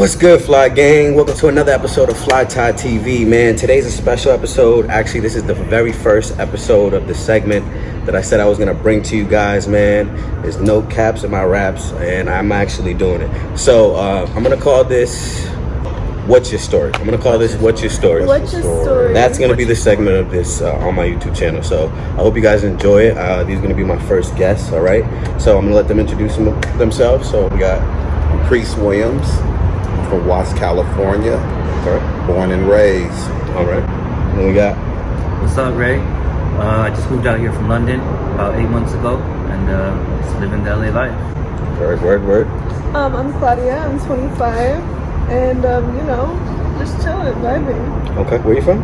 What's good, Fly Gang? Welcome to another episode of Fly Tie TV, man. Today's a special episode. Actually, this is the very first episode of the segment that I said I was gonna bring to you guys, man. There's no caps in my raps, and I'm actually doing it. So I'm gonna call this What's Your Story? I'm gonna call this What's Your Story? What's your story? That's gonna be the segment of this on my YouTube channel. So I hope you guys enjoy it. These are gonna be my first guests, all right? So I'm gonna let them introduce themselves. So we got Priest Williams from Watts, California. okay. Born and raised. All right. And we got What's up, Ray? I just moved out here from London about 8 months ago, and just living the LA life. word. I'm Claudia. I'm 25, and just chilling, vibing. Okay, where you from?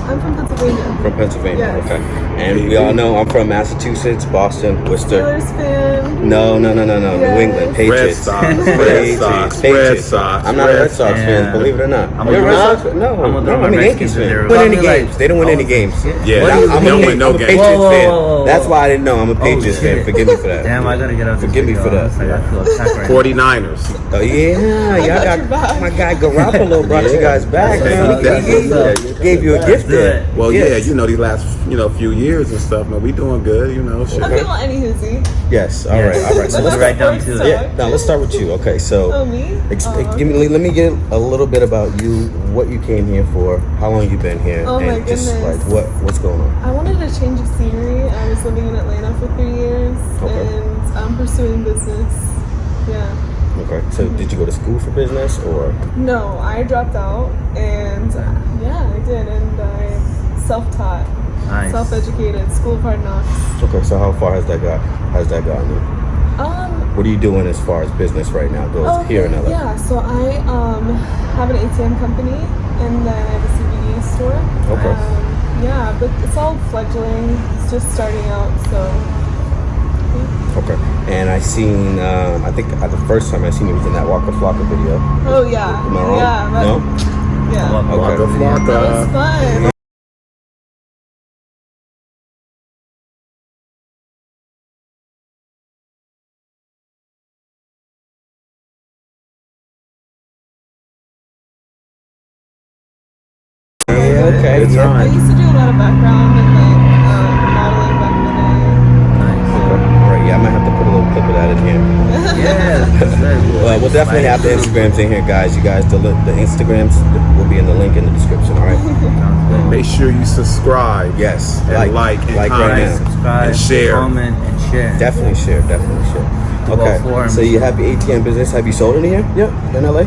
I'm from Pennsylvania. From Pennsylvania. Yes. Okay. And we all know I'm from Massachusetts, Boston, Worcester. Steelers fan. No. Yes. New England, Patriots. Patriots. I'm not a Red Sox fan, believe it or not. I'm You're a a Red Red Sox fan? No, I'm a I'm a Yankees fan. They don't win any games. They don't win any games. Yeah, I'm don't win no a games. Patriots fan. Whoa. That's why I didn't know. I'm a Patriots fan. shit. Forgive me for that. Damn, I gotta get out. Forgive me for that. I feel attacked right 49ers. Oh yeah, y'all got got your back. my guy Garoppolo brought you guys back, man. He gave you a gift there. Well, Yes. yeah, these last few years and stuff, man, we doing good, shit. Okay, well, any hoozy. Yes. All right. So Let's let's get right down to it. Yeah. Now let's start with you. Okay. So. Oh, me? Let me get a little bit about you, what you came here for, how long you've been here, Oh, my and just goodness. like what's going on. I wanted a change of scenery. I was living in Atlanta for 3 years, Okay. and I'm pursuing business. Yeah. Okay. So did you go to school for business or? No, I dropped out, and I did, and I self-taught. Nice. Self-educated, school of hard knocks. Okay. So how far has that gotten you? What are you doing as far as business right now goes here in LA? Yeah, so I have an ATM company, and then I have a CBD store. Okay. Yeah, but it's all fledgling. It's just starting out, so. Okay. And I seen, I think the first time I seen you was in that Waka Flocka video. Oh yeah. Am I wrong? Yeah. No? Yeah. Waka Okay. Flocka. That was fun. Yeah, okay. Good Yeah. I time. used to do a lot of background and modeling back in the Nice. All right. Yeah, I might have to put a little clip of that in here. Yeah. that's very cool. Well, we'll definitely have the Instagrams in here, guys. You guys, the Instagrams will be in the link in the description. All right. Sounds good. Make sure you subscribe. Yes. And like and right comment. now. Subscribe, And share. comment, and share. Definitely share. Do all Okay. four. So you have your ATM business. Have you sold any here? Yeah. In LA?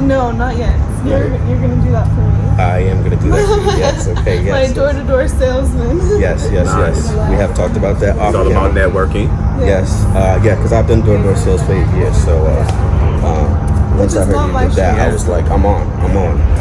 No, not yet. You're gonna do that for me. I am gonna do that for you. Yes. Okay. Yes. My door-to-door salesman. Yes. Nice. We have talked about that. It's all about networking. Yes. Yeah. Because I've done door-to-door sales for 8 years. So once Which I is heard not you my did that, shit. I was like, I'm on.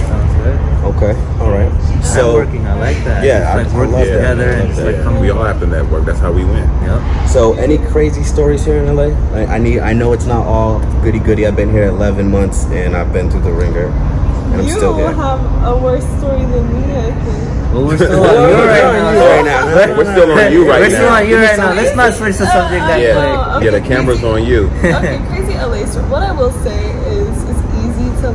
Sounds good. Okay. All right. So. Networking, I like that. Yeah, It's I like working love that. together I love and just that. like Yeah, coming. we all have to network. That's how we win. Yep. So, any crazy stories here in LA? I know it's not all goody. I've been here 11 months and I've been through the ringer, and I'm You still here. have a worse story than me, I think. Well, we're still on you right now. We're still on you right We're still now. on you right now. Let's not switch the subject that Yeah, quick. yeah, the camera's on you. Okay, crazy LA story. What I will say is it's easy to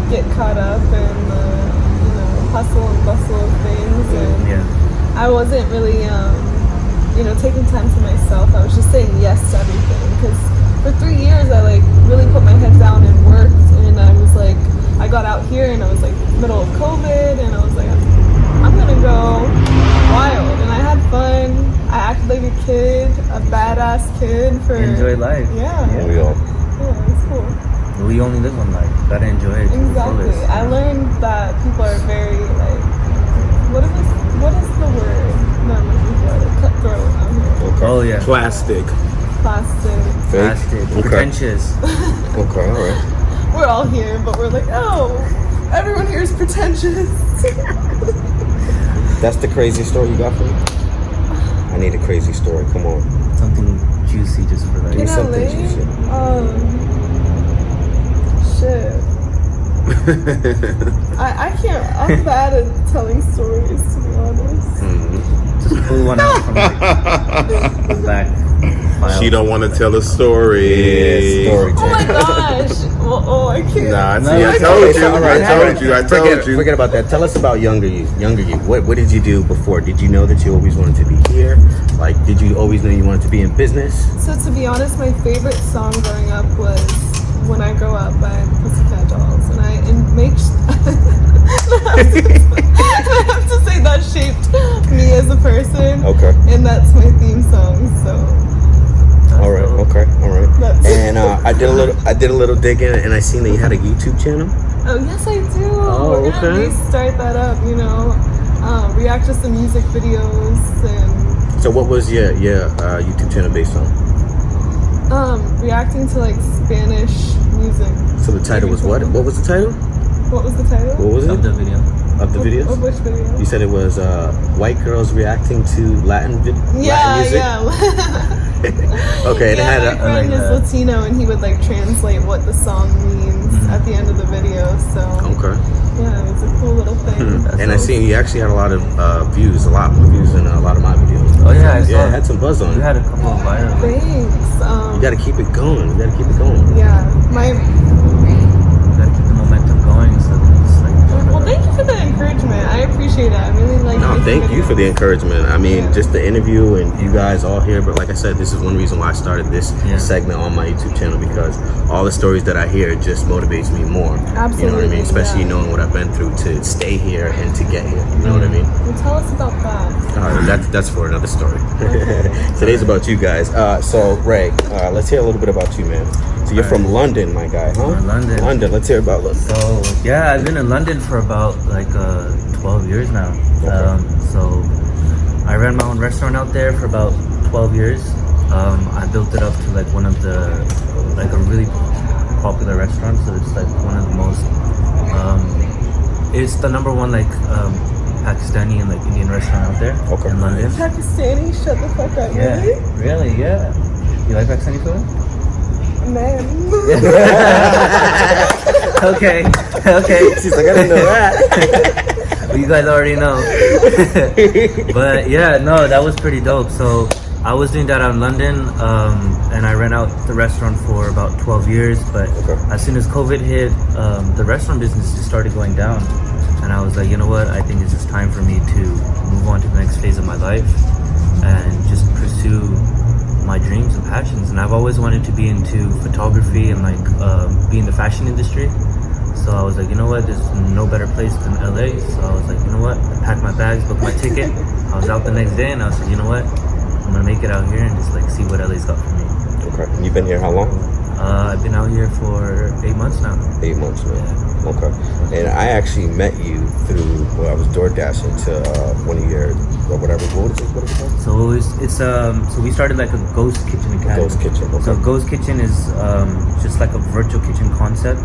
get caught up in hustle and bustle of things, and Yeah. I wasn't really taking time to myself. I was just saying yes to everything, because for 3 years I really put my head down and worked, and I got out here and I was middle of COVID, and I was like, I'm gonna go wild, and I had fun. I acted like a kid, a badass kid for Enjoy life. Yeah. We all. Yeah, it's cool. We only live one life. Gotta enjoy it to the Exactly. fullest. I learned that people are very what is the word? No, I'm looking for it. Cutthroat out here. Oh yeah. Plastic. Plastic. Plastic. Okay. Pretentious. Okay. All right. We're all here, but we're like, oh, everyone here is pretentious. That's the craziest story you got for me. I need a crazy story. Come on. Something juicy just for Give me like. something juicy. Shit. I can't. I'm bad at telling stories, to be honest. It's a just pull one out from like, the back. File. She don't want to tell a story. Yeah, story Oh my gosh. Well, I can't. Nah, see, No, I it's told okay, you. all right, I told you. Forget about that. Tell us about younger you. What did you do before? Did you know that you always wanted to be here? Like, did you always know you wanted to be in business? So to be honest, my favorite song growing up was "When I Grow Up" by Pussycat Dolls, and I have to say that shaped me as a person. Okay. And that's my theme song. So All right. Okay. All right. That's- And I did a little digging, and I seen that you had a YouTube channel. oh yes, I do. Oh, We're gonna okay. restart that up. React to some music videos and So what was your YouTube channel based on? reacting to like Spanish music. So the title was what? What was the title? What was the title? What was it? Of the video. Of the videos? Of which video? You said it was white girls reacting to Latin music. Yeah. Okay. And it Yeah, had my friend like is that. Latino, and he would like translate what the song means at the end of the video. So okay. yeah, it was a cool little thing. And I seen you actually had a lot of views, a lot more views than a lot of my videos. Oh yeah, I saw. Yeah, it had some buzz on You it. had a couple of viral. Thanks. You gotta keep it going. Yeah, my You gotta keep the momentum going. So it's like. well, thank you for the encouragement. I appreciate it. I really like. No, making thank you for the videos. encouragement. I mean, Yeah. just the interview and you guys all here. But like I said, this is one reason why I started this Yeah. segment on my YouTube channel, because all the stories that I hear just motivates me more. You know what I Absolutely, mean? Especially yeah. knowing what I've been through to stay here and to get here. You know what I mean? Well, tell us about that. That's for another story. Today's about you guys. So Ray, let's hear a little bit about you, man. So you're from London, my guy, huh? From London. London. Let's hear about London. So yeah, I've been in London for about like 12 years now. So I ran my own restaurant out there for about 12 years. I built it up to like one of the like a really popular restaurant. So it's like one of the most. It's the number one like Pakistani and like Indian restaurant out there in London. Pakistani, shut the fuck up. Yeah, really, yeah. You like Pakistani food? Man. Okay. She's like, I didn't know that. Well, you guys already know. But yeah, no, that was pretty dope. So I was doing that out in London, and I ran out the restaurant for about 12 years. But as soon as COVID hit, the restaurant business just started going down. And I was like, you know what? I think it's just time for me to move on to the next phase of my life and just pursue my dreams and passions. And I've always wanted to be into photography and like be in the fashion industry. So I was like, you know what, there's no better place than LA. So I was like, you know what, I packed my bags, booked my ticket. I was out the next day and I was like, you know what, I'm gonna make it out here and just like see what LA's got for me. Okay. You've been here how long? I've been out here for 8 months now. 8 months, man. Okay. And I actually met you through, I was door dashing to one of your, or whatever, what is it called? So it's so we started like a ghost kitchen academy. Ghost kitchen, okay. So ghost kitchen is just like a virtual kitchen concept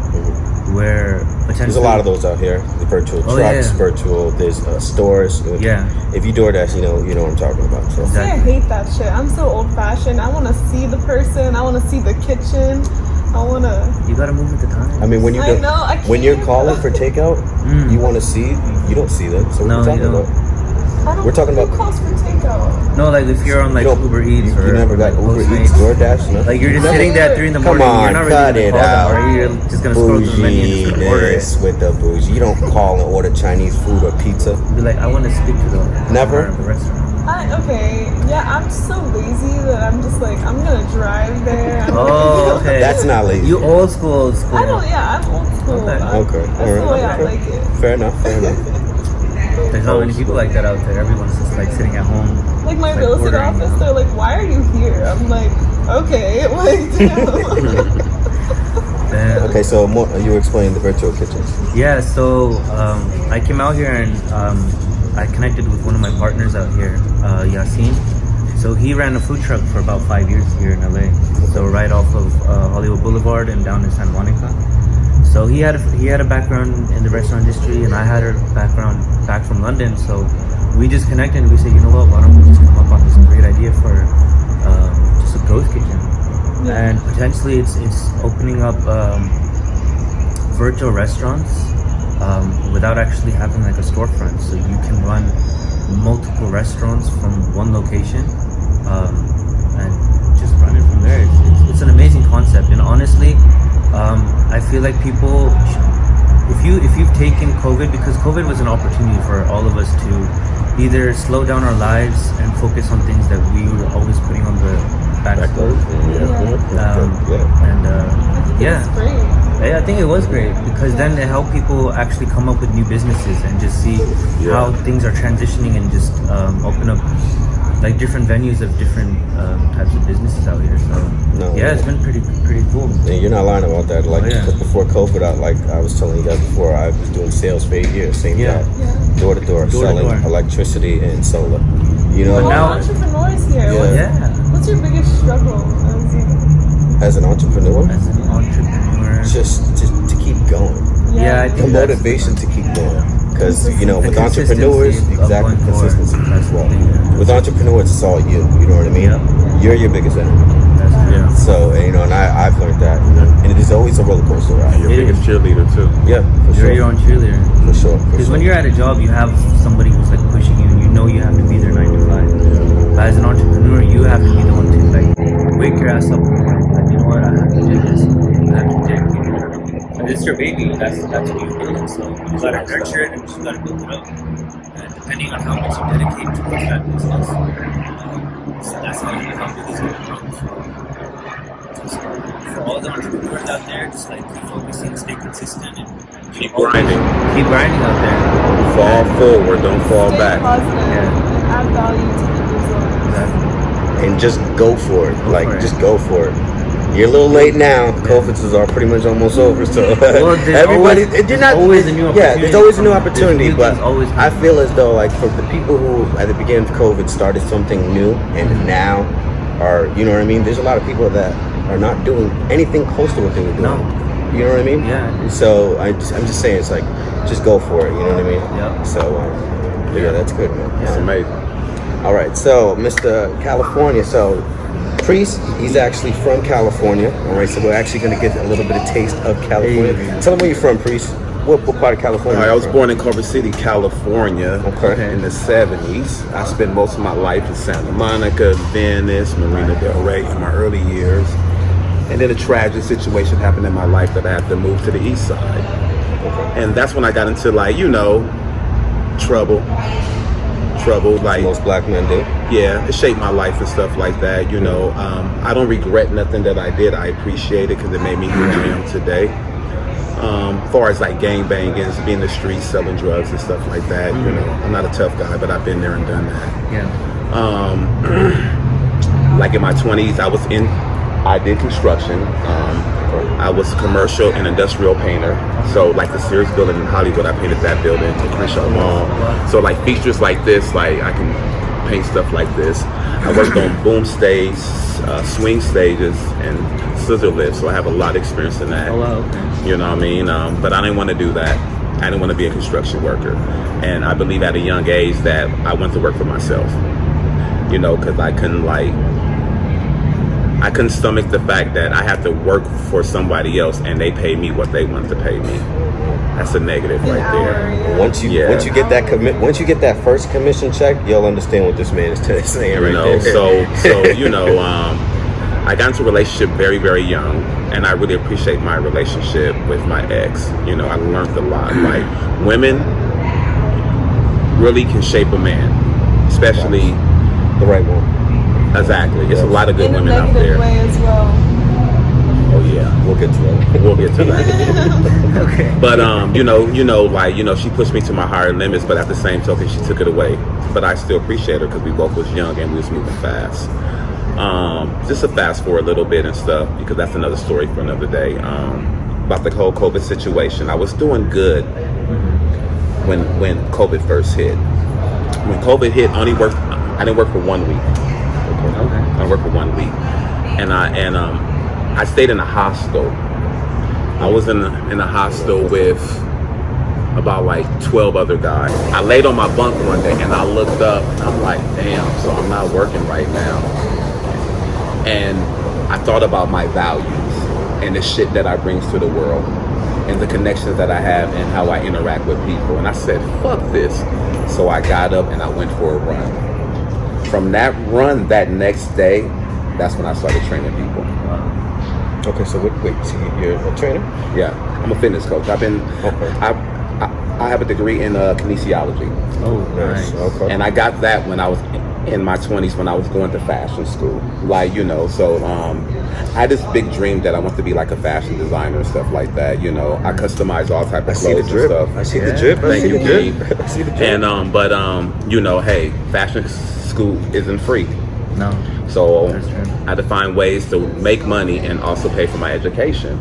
where potentially There's a lot of those out here. The virtual trucks, yeah. virtual, there's stores. Yeah. If you door dash, you know what I'm talking about. So. See, I hate that shit. I'm so old fashioned. I want to see the person. I want to see the kitchen. I want to. You gotta move with the time. I mean, when I know, I when you're can't. calling for takeout, you want to see, you don't see them. So what No, are we you talking don't. about? We're talking about- Who calls for takeout? No, like if you're on like You don't- Uber Eats or You never got like Uber Postmates. Eats, DoorDash, no? Like you're just sitting there at 3 in the Come morning. on, you're not cut really it gonna call them, out. or you're just gonna scroll through the menu and just gonna order it. Bouginess with the bougie. You don't call and order Chinese food or pizza. Be like, I want to speak to the Never? owner of the restaurant. Okay, yeah, I'm so lazy that I'm just like, I'm gonna drive there. I'm Oh, okay. That's not lazy. You old school. I don't, yeah, I'm old school. Okay. Okay, That's all the way right. I like it. Fair enough. There's not many people like that out there. Everyone's just like sitting at home. Like my Like real estate ordering. office, they're like, why are you here? I'm like, okay, like, Then, Okay, so more, you were explaining the virtual kitchen. Yeah, so I came out here and I connected with one of my partners out here, Yasin. So he ran a food truck for about 5 years here in LA. So right off of Hollywood Boulevard and down in Santa Monica. So he had a background in the restaurant industry, and I had a background back from London. So we just connected and we said, you know what, why don't we just come up on this great idea for just a ghost kitchen? Yeah. And potentially it's opening up virtual restaurants without actually having like a storefront. So you can run multiple restaurants from one location, and just run it from there. It's an amazing concept, and honestly, I feel like people, if you've taken COVID, because COVID was an opportunity for all of us to either slow down our lives and focus on things that we were always putting on the back burner. It's great. Yeah, I think it was great because then it helped people actually come up with new businesses and just see how things are transitioning and just open up like different venues of different types of businesses out here. So it's been pretty cool. And you're not lying about that. Like before COVID, I was telling you guys before, I was doing sales for 8 years, same job, door to door, selling electricity and solar. You know, but now entrepreneurs here. What's your biggest struggle as an entrepreneur? Just to keep going. I think the motivation to keep going. Because with entrepreneurs, exactly, consistency as well. With entrepreneurs, it's all you. You know what I mean? You're your biggest enemy. So and I've learned that, and it is always a roller coaster ride. Your biggest cheerleader too. Yeah, for sure. You're your own cheerleader. For sure. Because when you're at a job, you have somebody who's like pushing you, and you know you have to be there 9 to 5. But as an entrepreneur, you have to be the one to like wake your ass up in the morning. Like, you know what? I have to do this. I have to dedicate it. And it's your baby. That's what you're building. So you gotta nurture it and you gotta build it up. And depending on how much you dedicate towards that business, so that's how big it's gonna grow. So just for all the entrepreneurs out there, just like keep focusing, stay consistent, and Keep grinding. Keep grinding out there. Fall forward, don't fall Stay back. positive and add value to the result. Exactly. And just go for it. Just go for it. You're a little late now. COVID is all pretty much almost over. So everybody, always a new opportunity. There's always a new opportunity. But always I feel as though, like, for the people who at the beginning of COVID started something new and now are, you know what I mean? There's a lot of people that are not doing anything close to what they were doing. No. You know what I mean? Yeah. So I'm just saying, it's like, just go for it. You know what I mean? Yeah. So that's good, man. It's amazing. All right, so Mr. California, so Priest, he's actually from California. All right, so we're actually going to get a little bit of taste of California. Tell them where you're from, Priest. What part of California? I was born in Culver City, California, Okay. in the 70s. I spent most of my life in Santa Monica, Venice, Marina Del Rey in my early years. And then a tragic situation happened in my life that I had to move to the east side. And that's when I got into, like, trouble, like Most black men do. yeah, it shaped my life and stuff like that. I don't regret nothing that I did. I appreciate it because it made me who I am today. As far as like gang banging, being in the streets, selling drugs and stuff like that, I'm not a tough guy, but I've been there and done that. Yeah. Like in my 20s, I did construction. I was a commercial and industrial painter. So like the Sears building in Hollywood, I painted that building in Crenshaw Mall. So like features like this, like I can paint stuff like this. I worked on boom stage, swing stages, and scissor lifts. So I have a lot of experience in that. Oh wow. Okay. You know what I mean? But I didn't want to do that. I didn't want to be a construction worker. And I believe at a young age that I went to work for myself. Because I couldn't stomach the fact that I had to work for somebody else and they pay me what they want to pay me. That's a negative right there. Once you get that once you get that first commission check, you'll understand what this man is saying right there. So I got into a relationship very, very young, and I really appreciate my relationship with my ex. I learned a lot. Like, women really can shape a man, especially the right one. Exactly. It's a lot of good women out there. In a negative way as well. Oh yeah, We'll get to that. we'll get to that. Okay. But she pushed me to my higher limits, but at the same token, she took it away. But I still appreciate her because we both was young and we was moving fast. Just to fast forward a little bit and stuff, because that's another story for another day. About the whole COVID situation, I was doing good when COVID first hit. When COVID hit, I didn't work for 1 week. Okay. I worked for 1 week, and I stayed in a hostel. I was in a hostel with about like 12 other guys. I laid on my bunk one day and I looked up and I'm like, damn, so I'm not working right now. And I thought about my values and the shit that I bring to the world. and the connections that I have and how I interact with people. And I said, fuck this. So I got up and I went for a run. From that run that next day, that's when I started training people. Okay, so wait, so you're a trainer? Yeah, I'm a fitness coach. I have a degree in kinesiology. Oh, nice. Okay. And I got that when I was in my 20s, when I was going to fashion school. Like, you know, so I had this big dream that I want to be like a fashion designer and stuff like that. You know, I customize all type of clothes and stuff. I see the drip. Thank you, Gabe. I see the drip. And but you know, hey, fashion school isn't free. No. So That's true. I had to find ways to make money and also pay for my education,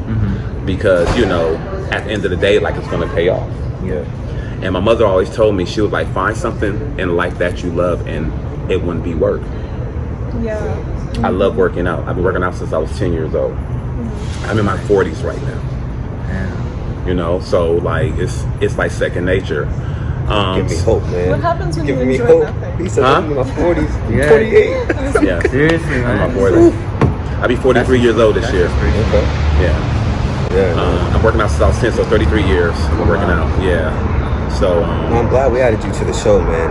because you know, at the end of the day, like, it's going to pay off. Yeah. And my mother always told me, she was like, find something in life that you love and it wouldn't be work. Yeah. I love working out. I've been working out since I was 10 years old. I'm in my 40s right now. Yeah. You know, so like it's like second nature. Give me hope, man. What happens when you Giving me enjoy hope. nothing? He said, Huh? I'm in my 40s. Yeah. 48. Yeah, Seriously, I'm man. my 40s. I'll be 43 years old this year. Okay. Yeah. Yeah. I'm working out since I was 10, so 33 years I'm working out. Yeah. So Well, I'm glad we added you to the show, man.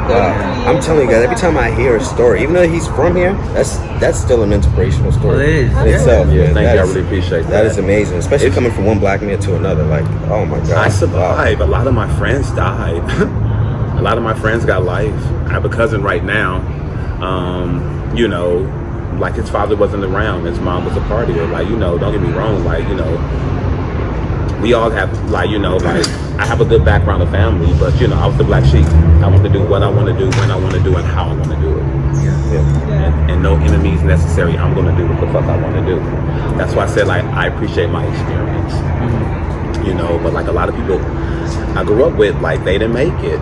I'm telling you guys, every time I hear a story, even though he's from here, that's still an inspirational story. Well, it is. in itself. yeah, thank That you. I is- really appreciate that. That is amazing, especially coming from one black man to another. Like, oh my god, I survived. A lot of my friends died. A lot of my friends got life. I have a cousin right now. You know, like, his father wasn't around. His mom was a partier. Like, you know, don't get me wrong. Like, you know, we all have, like, you know, like, I have a good background of family, but, you know, I was the black sheep. I want to do what I want to do, when I want to do, and how I want to do it. Yeah. And no enemies necessary. I'm going to do what the fuck I want to do. That's why I said, like, I appreciate my experience. You know, but like a lot of people I grew up with, like, they didn't make it.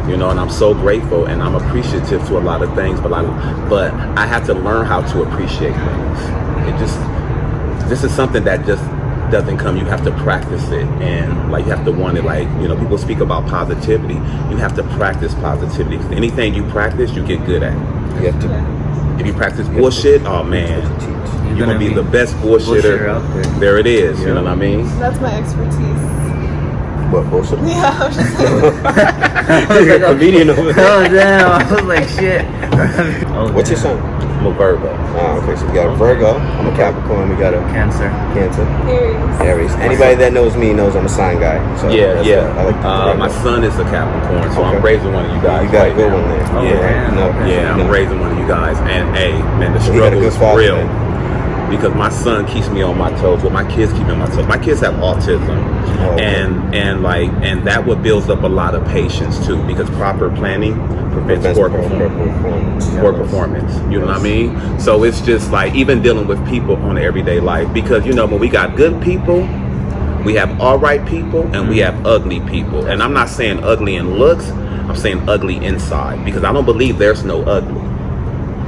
You know, and I'm so grateful and I'm appreciative to a lot of things, but I have to learn how to appreciate things. This is something that just doesn't come. You have to practice it, and like, you have to want it. Like, you know, people speak about positivity. You have to practice positivity. Anything you practice, you get good at. You have to. If you practice bullshit, oh man, you're gonna be the best bullshitter out there. There it is. You know what I mean? That's my expertise. What, bullshit? Yeah, I was just saying. You're a comedian over there. Oh damn! I was like, shit. Oh, What's your damn. son? I'm a Virgo. Oh, okay, so we got a Virgo. I'm a Capricorn. We got a Cancer. Cancer. Aries. Aries. Anybody that knows me knows I'm a sign guy. So Yeah, that's yeah. why I like the My Virgo. son is a Capricorn, so I'm Okay. raising one of you guys. You got a right good now. one there. Oh, Yeah, damn. No, yeah, I'm no. raising one of you guys, and hey, man, the So you got a struggle good is father, real. man. Because my son keeps me on my toes. Well, my kids keep me on my toes. My kids have autism, Oh, okay. and that what builds up a lot of patience too. Because proper planning prevents poor performance. Poor performance. You know what I mean? So it's just like, even dealing with people on everyday life. Because, you know, when we got good people, we have all right people, and we have ugly people. And I'm not saying ugly in looks. I'm saying ugly inside. Because I don't believe there's no ugly.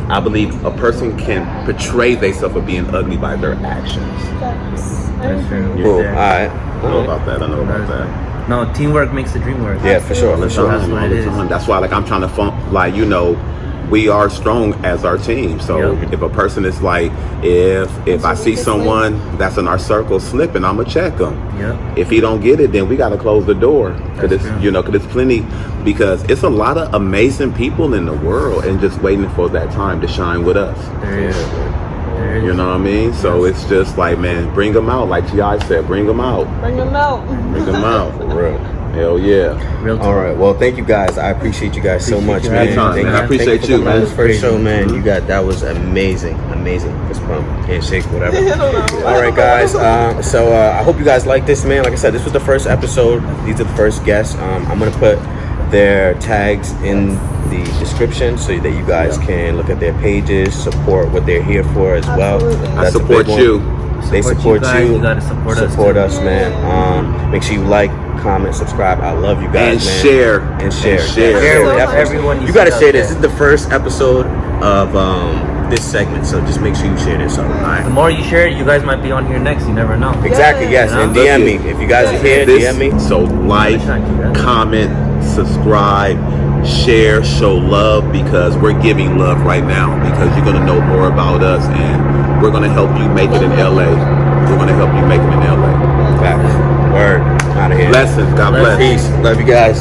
I believe a person can portray themselves as being ugly by their actions. That's true. Yeah. Cool. All Yeah. right. I know about that. I know about that. No, teamwork makes the dream work. Yeah, for sure. For That's sure. That's what it is. That's why, like, I'm trying to like, you know, we are strong as our team. So Yep. if a person is like, if I see someone that's in our circle slipping, I'm gonna check them. Yep. If he don't get it, then we gotta close the door. Cause That's it's, true. you know, cause it's plenty, because it's a lot of amazing people in the world, and just waiting for that time to shine with us. There is. There is. You know what I mean? So it's just like, man, bring them out. Like T.I. said, bring them out. Bring them out. Bring them out. For real. Hell yeah. Real talk. All right. Well, thank you guys. I appreciate you guys so much, Appreciate man. you. Anytime, Thank man. you. I appreciate Thank you, for coming on man. this first show, man. You got that was amazing, amazing. Fist bump, handshake, whatever. I don't know. All right, guys. So I hope you guys like this, man. Like I said, this was the first episode. These are the first guests. I'm gonna put their tags in the description so that you guys can look at their pages, support what they're here for as well. Absolutely. I That's a support big one. you. They support guys. you. You gotta support us. Support too. us, man. Make sure you like, comment, subscribe. I love you guys, And man. share. And share. And share. Share with Definitely. everyone You gotta see share out this. This there. is the first episode of this segment, so just make sure you share this. All The right. more you share it, you guys might be on here next. You never know. Exactly. Yes. Yeah. And DM me if you guys are here. This- DM me. So like, comment, subscribe, share, show love, because we're giving love right now, because you're gonna know more about us, and we're gonna help you make it in LA. We're gonna help you make it in LA. Facts. Word. I'm out of here. Blessings. God bless. Peace. Love you guys.